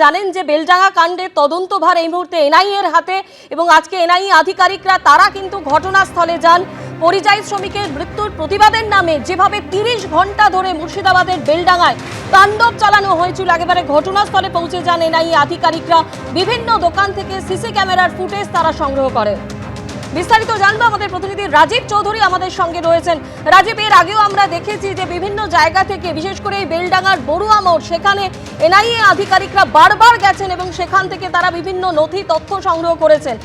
জানেন যে বেলডাঙ্গা কাণ্ডের তদন্তভার এই মুহূর্তে এনআইএ এর হাতে এবং আজকে এনআইএ আধিকারিকরা তারা কিন্তু ঘটনাস্থলে যান। পরিযায়ী শ্রমিকের মৃত্যুর প্রতিবাদের নামে যেভাবে ৩০ ঘন্টা ধরে মুর্শিদাবাদের বেলডাঙ্গায় তাণ্ডব চালানো হয়েছিল, একেবারে ঘটনাস্থলে পৌঁছে যান এনআইএ আধিকারিকরা। বিভিন্ন দোকান থেকে সিসি ক্যামেরার ফুটেজ তারা সংগ্রহ করে। বিস্তারিত জানবো, আমাদের প্রতিনিধি রাজীব চৌধুরী আমাদের সঙ্গে রয়েছেন। রাজীব, এর আগেও আমরা দেখেছি যে বিভিন্ন জায়গা থেকে, বিশেষ করে এই বেলডাঙ্গার বড়ুয়া মোড়, সেখানে এনআইএ আধিকারিকরা বারবার গেছেন এবং সেখান থেকে তারা বিভিন্ন নথি তথ্য সংগ্রহ করেছেন।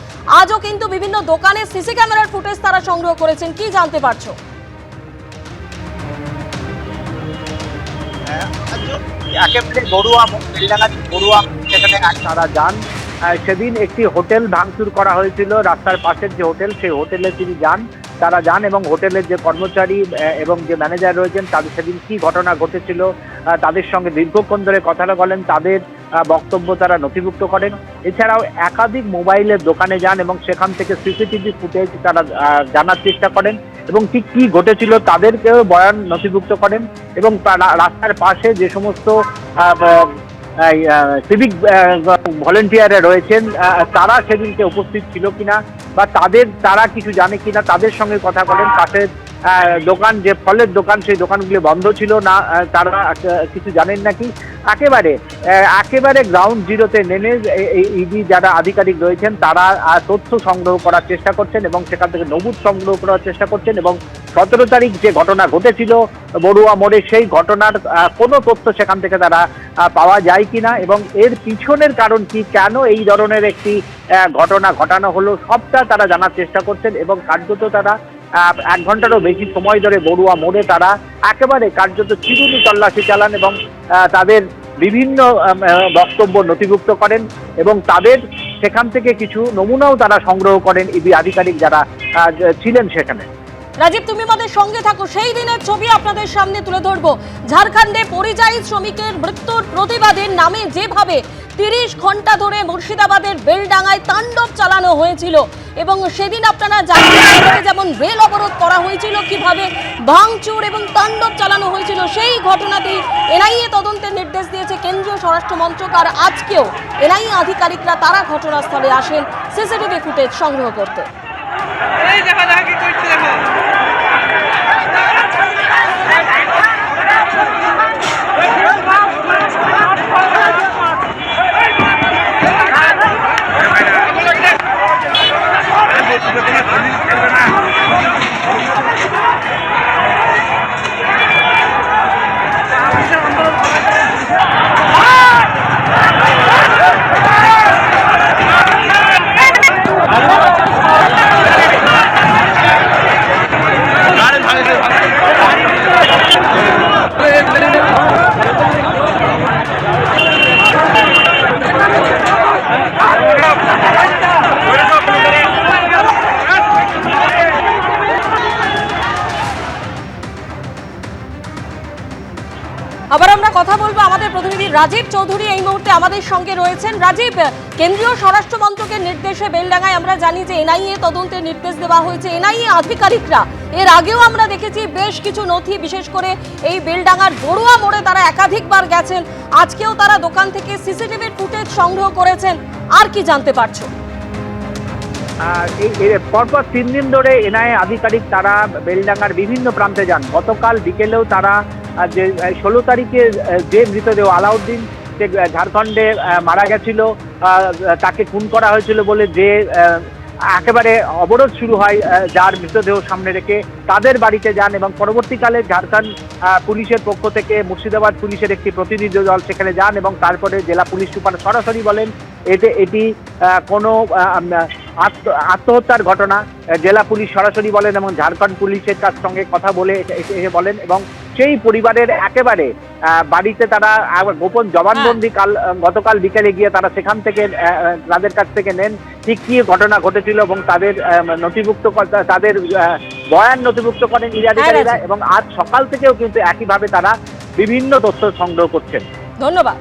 আজও কিন্তু বিভিন্ন দোকানে সিসি ক্যামেরার ফুটেজ তারা সংগ্রহ করেছেন। কি জানতে পারছো? একেবারে বড়ুয়া বেলডাঙ্গা বড়ুয়া সেখানে তারা যান। সেদিন একটি হোটেল ভাঙচুর করা হয়েছিল, রাস্তার পাশের যে হোটেল, সেই হোটেলে তারা যান এবং হোটেলের যে কর্মচারী এবং যে ম্যানেজার রয়েছেন তাদের সেদিন কি ঘটনা ঘটেছিল তাদের সঙ্গে দীর্ঘক্ষণ ধরে কথা বলেন, তাদের বক্তব্য তারা নথিভুক্ত করেন। এছাড়াও একাধিক মোবাইলের দোকানে যান এবং সেখান থেকে সিসিটিভি ফুটেজ তারা জানার চেষ্টা করেন এবং ঠিক কি ঘটেছিল তাদেরকেও বয়ান নথিভুক্ত করেন। এবং রাস্তার পাশে যে সমস্ত সিভিক ভলেন্টিয়াররা রয়েছেন তারা সেদিনকে উপস্থিত ছিল কিনা বা তারা কিছু জানে কিনা তাদের সঙ্গে কথা বলেন। পাশের দোকান, যে ফলের দোকান, সেই দোকানগুলি বন্ধ ছিল না, তারা কিছু জানেন নাকি। একেবারে গ্রাউন্ড জিরোতে নেমে ইডি যারা আধিকারিক রয়েছেন তারা তথ্য সংগ্রহ করার চেষ্টা করছেন এবং সেখান থেকে নমুদ সংগ্রহ করার চেষ্টা করছেন এবং 17 তারিখ যে ঘটনা ঘটেছিল বড়ুয়া মোড়ে, সেই ঘটনার কোনো তথ্য সেখান থেকে তারা পাওয়া যায় কিনা এবং এর পিছনের কারণ কি, কেন এই ধরনের একটি ঘটনা ঘটানো হলো, সবটা তারা জানার চেষ্টা করছেন। এবং কার্যত তারা 1 ঘন্টারও বেশি সময় ধরে বড়ুয়া মোড়ে তারা একেবারে কার্যত চিরুনি তল্লাশি চালান এবং তাদের বিভিন্ন বক্তব্য নথিভুক্ত করেন এবং তাদের সেখান থেকে কিছু নমুনাও তারা সংগ্রহ করেন ইডি আধিকারিক যারা ছিলেন সেখানে। রাজীব, তুমি আমাদের সঙ্গে থাকো, সেই দিনের ছবি আপনাদের সামনে তুলে ধরবো। ঝাড়খণ্ডে পরিযায়ী শ্রমিকের মৃত্যুর প্রতিবাদের নামে যেভাবে ৩০ ঘন্টা ধরে মুর্শিদাবাদের বেলডাঙ্গায় তাণ্ডব চালানো হয়েছিল এবং সেদিন আপনারা জানেন যেমন রেল অবরোধ করা হয়েছিল, কিভাবে ভাঙচুর এবং তাণ্ডব চালানো হয়েছিল, সেই ঘটনাতেই এনআইএ তদন্তের নির্দেশ দিয়েছে কেন্দ্রীয় স্বরাষ্ট্র মন্ত্রক। আর আজকেও এনআইএ আধিকারিকরা তারা ঘটনাস্থলে আসেন সিসিটিভি ফুটেজ সংগ্রহ করতে। আবার আমরা কথা বলবো, আমাদের প্রতিনিধি রাজীব চৌধুরী এই মুহূর্তে আমাদের সঙ্গে রয়েছেন। রাজীব, কেন্দ্রীয় স্বরাষ্ট্র মন্ত্রকের নির্দেশে বেলডাঙ্গায় আমরা জানি যে এনআইএ তদন্তের নির্দেশ দেওয়া হয়েছে। এনআইএ আধিকারিকরা এর আগেও আমরা দেখেছি বেশ কিছু নথি, বিশেষ করে এই বেলডাঙ্গার বড়ুয়া মোড়ে তারা একাধিকবার গেছেন। আজকেও তারা দোকান থেকে সিসিটিভির ফুটেজ সংগ্রহ করেছেন। আর কি জানতে পারছো? পরপর 3 দিন ধরে এনআইএ আধিকারিক তারা বেলডাঙ্গার বিভিন্ন প্রান্তে যান। গতকাল বিকেলেও তারা যে 16 তারিখে যে মৃতদেহ আলাউদ্দিন, সে ঝাড়খণ্ডে মারা গেছিল, তাকে খুন করা হয়েছিল বলে যে একেবারে অবরোধ শুরু হয়, যার মৃতদেহ সামনে রেখে তাদের বাড়িতে যান এবং পরবর্তীকালে ঝাড়খণ্ড পুলিশের পক্ষ থেকে মুর্শিদাবাদ পুলিশের একটি প্রতিনিধি দল সেখানে যান এবং তারপরে জেলা পুলিশ সুপার সরাসরি বলেন এটি কোনো আত্মহত্যার ঘটনা। জেলা পুলিশ সরাসরি বলেন এবং ঝাড়খণ্ড পুলিশের কাছ সঙ্গে কথা বলে বলেন এবং সেই পরিবারের একেবারে বাড়িতে তারা গোপন জবানবন্দি গতকাল বিকেলে গিয়ে তারা সেখান থেকে তাদের কাছ থেকে নেন ঠিক কি ঘটনা ঘটেছিল এবং তাদের তাদের বয়ান নথিভুক্ত করেন ইডি আধিকারিকরা এবং আজ সকাল থেকেও কিন্তু একইভাবে তারা বিভিন্ন তথ্য সংগ্রহ করছেন। ধন্যবাদ।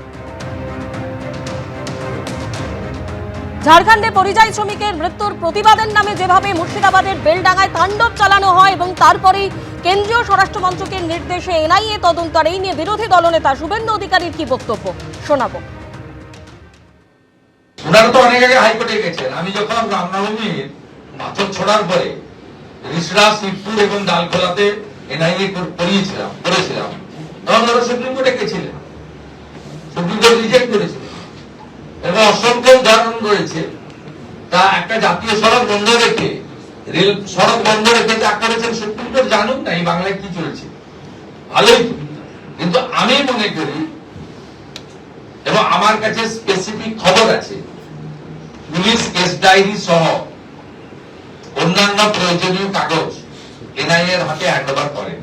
ঝাড়খণ্ডে পরিযায়ী শ্রমিকের মৃত্যুর প্রতিবাদের নামে যেভাবে মুর্শিদাবাদের বেলডাঙ্গায় তাণ্ডব চালানো হয় এবং তারপরেই কেন্দ্রীয় স্বরাষ্ট্র মন্ত্রকের নির্দেশে এনআইএ তদন্ত, আর এই নিয়ে বিরোধী দলনেতা শুভেন্দু অধিকারীর কি বক্তব্য শোনাবো। ওনারা তো অনেক আগে হাইকোর্টে গেছেন। আমি যখন রামনবমীর মাথর ছড়ার পরে রিসরা, শিবপুর এবং ডালখোলাতে এনআইএ করেছিলাম তখন ওরা সুপ্রিম কোর্টে গেছিলেন, সুপ্রিম কোর্ট রিজেক্ট করেছিলেন এবং অসংখ্য উদাহরণ রয়েছে। তা একটা জাতীয় সড়ক বন্ধ রেখে, রেল সড়ক বন্ধ রেখে যা করেছেন সুপ্রিম কোর্ট জানুক না এই বাংলায় কি চলছে, ভালোই। কিন্তু আমি মনে করি এবং আমার কাছে স্পেসিফিক খবর আছে, পুলিশ কেস ডায়েরি সহ অন্যান্য প্রয়োজনীয় কাগজ এনআইএ এর হাতে হ্যান্ড ওভার করেন।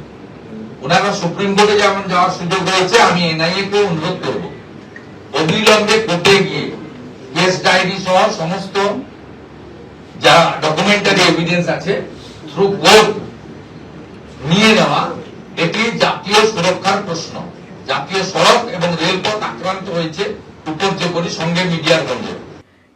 ওনারা সুপ্রিম কোর্টে যেমন যাওয়ার সুযোগ রয়েছে, আমি এনআইএ কে অনুরোধ করব অবিলম্বে কোর্টে গিয়ে কেস ডায়েরি সহ সমস্ত যা ডকুমেন্টারি এভিডেন্স আছে থ্রু কোর্ট নিয়ে নেওয়া। এটি জাতীয় সুরক্ষার প্রশ্ন। জাতীয় সড়ক এবং রেলপথ আক্রান্ত হয়েছে, উপর্যুপরি সঙ্গে মিডিয়ার বন্ধ।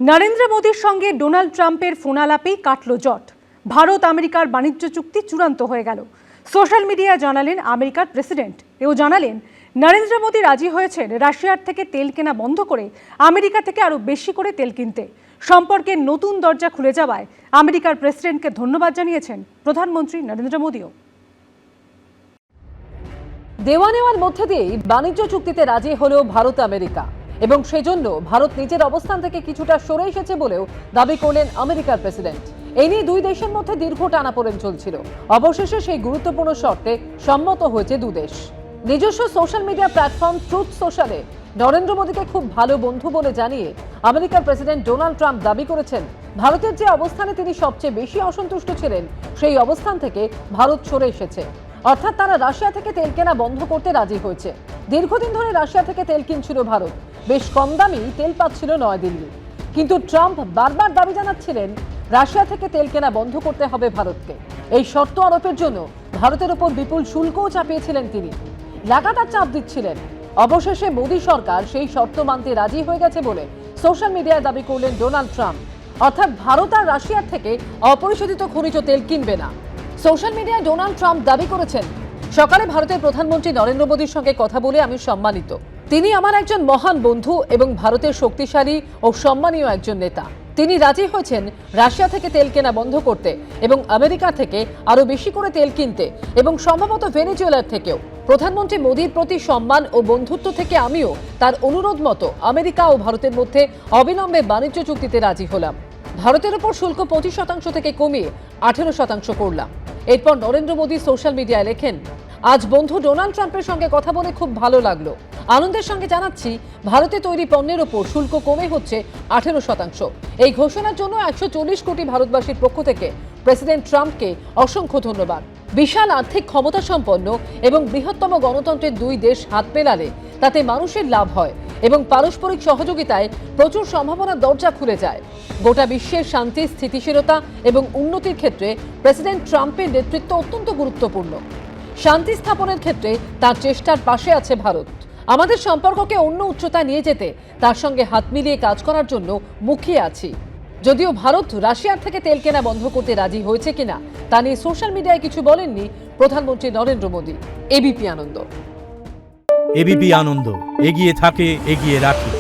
নরেন্দ্র মোদীর সঙ্গে ডোনাল্ড ট্রাম্পের ফোনালাপেই কাটল জট। ভারত আমেরিকার বাণিজ্য চুক্তি চূড়ান্ত হয়ে গেল। সোশ্যাল মিডিয়ায় জানালেন আমেরিকার প্রেসিডেন্ট। এও জানালেন নরেন্দ্র মোদী রাজি হয়েছেন রাশিয়ার থেকে তেল কেনা বন্ধ করে আমেরিকা থেকে আরও বেশি করে তেল কিনতে। সম্পর্কের নতুন দরজা খুলে যাওয়ায় আমেরিকার প্রেসিডেন্টকে ধন্যবাদ জানিয়েছেন প্রধানমন্ত্রী নরেন্দ্র মোদীও। দেওয়া নেওয়ার মধ্যে দিয়েই বাণিজ্য চুক্তিতে রাজি হলো ভারত আমেরিকা এবং সেজন্য ভারত নিজের অবস্থান থেকে কিছুটা সরে এসেছে বলেও দাবি করলেন আমেরিকার প্রেসিডেন্ট। এই নিয়ে দুই দেশের মধ্যে দীর্ঘ টানাপোড়েন চলছিল। অবশেষে সেই গুরুত্বপূর্ণ শর্তে সম্মত হয়েছে দুদেশ। নিজস্ব সোশ্যাল মিডিয়া প্ল্যাটফর্ম ট্রুথ সোশ্যালে নরেন্দ্র মোদীকে খুব ভালো বন্ধু বলে জানিয়ে আমেরিকার প্রেসিডেন্ট ডোনাল্ড ট্রাম্প দাবি করেছেন ভারতের যে অবস্থানে তিনি সবচেয়ে বেশি অসন্তুষ্ট ছিলেন সেই অবস্থান থেকে ভারত সরে এসেছে। অর্থাৎ তারা রাশিয়া থেকে তেল কেনা বন্ধ করতে রাজি হয়েছে। দীর্ঘদিন ধরে রাশিয়া থেকে তেল কিনছিল ভারত, বেশ কম দামেই তেল পাচ্ছিল নয়াদিল্লি। কিন্তু ট্রাম্প বারবার দাবি জানাচ্ছিলেন রাশিয়া থেকে তেল কেনা বন্ধ করতে হবে ভারতকে। এই শর্ত আরোপের জন্য ভারতের উপর বিপুল শুল্কও চাপিয়েছিলেন তিনি, লাগাতার চাপ দিচ্ছিলেন। অবশেষে মোদী সরকার সেই শর্ত মানতে রাজি হয়ে গেছে বলে সোশ্যাল মিডিয়ায় দাবি করলেন ডোনাল্ড ট্রাম্প। অর্থাৎ ভারত আর রাশিয়ার থেকে অপরিশোধিত খনিজ তেল কিনবে না। সোশ্যাল মিডিয়ায় ডোনাল্ড ট্রাম্প দাবি করেছেন, সকালে ভারতের প্রধানমন্ত্রী নরেন্দ্র মোদীর সঙ্গে কথা বলে আমি সম্মানিত। তিনি আমার একজন মহান বন্ধু এবং ভারতের শক্তিশালী ও সম্মানীয় একজন নেতা। তিনি রাজি হয়েছেন রাশিয়া থেকে তেল কেনা বন্ধ করতে এবং আমেরিকা থেকে আরো বেশি করে তেল কিনতে এবং সম্ভবত ভেনেজুয়েলার থেকেও। প্রধানমন্ত্রী মোদীর প্রতি সম্মান ও বন্ধুত্ব থেকে আমিও তার অনুরোধ মতো আমেরিকা ও ভারতের মধ্যে অবিলম্বে বাণিজ্য চুক্তিতে রাজি হলাম। ভারতের উপর শুল্ক 25% থেকে কমিয়ে 18% করলাম। এরপর নরেন্দ্র মোদী সোশ্যাল মিডিয়ায় লেখেন, আজ বন্ধু ডোনাল্ড ট্রাম্পের সঙ্গে কথা বলে খুব ভালো লাগলো। আনন্দের সঙ্গে জানাচ্ছি ভারতে তৈরি পণ্যের ওপর শুল্ক কমে হচ্ছে 18%। এই ঘোষণার জন্য 140 কোটি ভারতবাসীর পক্ষ থেকে প্রেসিডেন্ট ট্রাম্পকে অসংখ্য ধন্যবাদ। বিশাল আর্থিক ক্ষমতা সম্পন্ন এবং বৃহত্তম গণতন্ত্রের দুই দেশ হাত মেলালে তাতে মানুষের লাভ হয় এবং পারস্পরিক সহযোগিতায় প্রচুর সম্ভাবনার দরজা খুলে যায়। গোটা বিশ্বের শান্তি, স্থিতিশীলতা এবং উন্নতির ক্ষেত্রে প্রেসিডেন্ট ট্রাম্পের নেতৃত্ব অত্যন্ত গুরুত্বপূর্ণ। শান্তি স্থাপনের ক্ষেত্রে তার চেষ্টার পাশে আছে ভারত। আমাদের সম্পর্ককে অন্য উচ্চতায় নিয়ে যেতে তার সঙ্গে হাত মিলিয়ে কাজ করার জন্য মুখিয়ে আছি। যদিও ভারত রাশিয়ার থেকে তেল কেনা বন্ধ করতে রাজি হয়েছে কিনা তা নিয়ে সোশ্যাল মিডিয়ায় কিছু বলেননি প্রধানমন্ত্রী নরেন্দ্র মোদী। এবিপি আনন্দ। এবিপি আনন্দ, এগিয়ে থাকে, এগিয়ে রাখে।